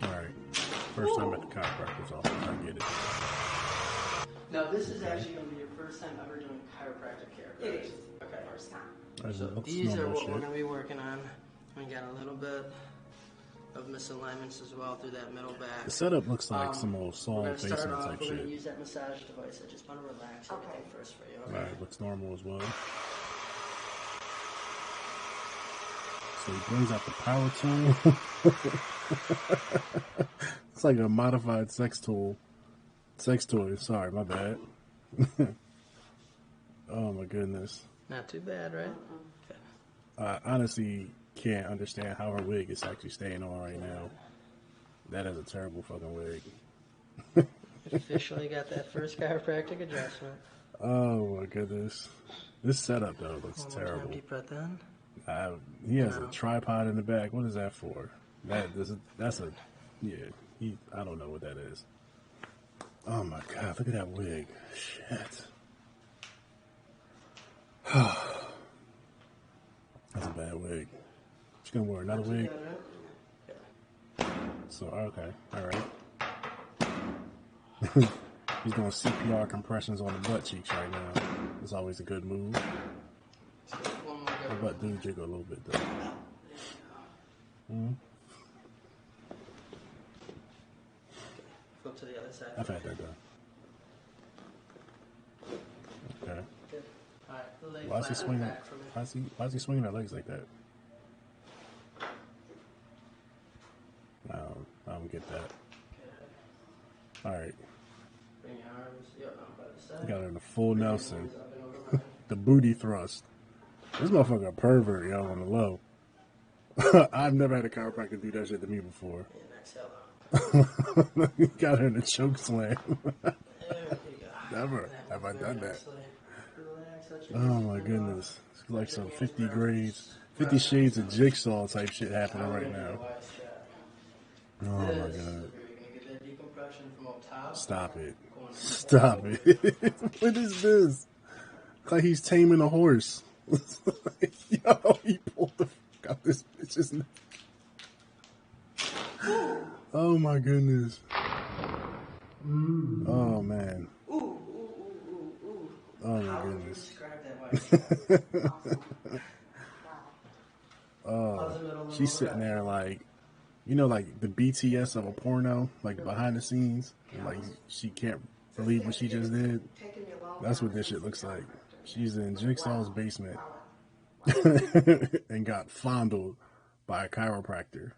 Alright. First time at the chiropractor's office. I get it. Now, this is actually going to be your first time ever doing chiropractic care, correct? It is. Okay. First time. So these are what we're going to be working on. We got a little bit of misalignments as well through that middle back. The setup looks like some old Saul facing type We're going to shit. use that massage device. I just want to relax everything first for you. Okay? Alright, looks normal as well. So he brings out the power tool. It's like a modified sex tool. Sex toy. Sorry, my bad. Oh my goodness. Not too bad, right? Okay. I honestly can't understand how her wig is actually staying on right now. That is a terrible fucking wig. Officially got that first chiropractic adjustment. Oh my goodness. This setup though looks One more terrible. time, deep breath in. He has a tripod in the back. What is that for? I don't know what that is. Oh my god, look at that wig. Shit. That's a bad wig. She's gonna wear another wig. So okay, alright. He's doing CPR compressions on the butt cheeks right now. It's always a good move. The butt do jiggle a little bit though. Flip to the other side. I've had that done. Okay. Good. All right, the leg Why is he flat swinging? back for me. Why is he swinging her legs like that? I don't get that. Okay. All right. Bring your arms up by the side. Got her in the full Nelson. The booty thrust. This motherfucker a pervert, yo, on the low. I've never had a chiropractor do that shit to me before. And exhale out. Got her in a choke slam. There you go. Never have I done that. Relax, let Oh your my goodness. It's like some 50 shades of jigsaw type shit happening right now. Oh my god. You're gonna get that decompression from up top. Stop it. Stop it. What is this? It's like he's taming a horse. Yo, he pulled the fuck out this bitch's neck. Oh my goodness. Oh man. Ooh. Oh my How would you goodness. describe that? Oh, she's sitting there like, you know, like the BTS of a porno, like behind the scenes. Like she can't believe what she just did. That's what this shit looks like. She's in Jigsaw's basement and got fondled by a chiropractor.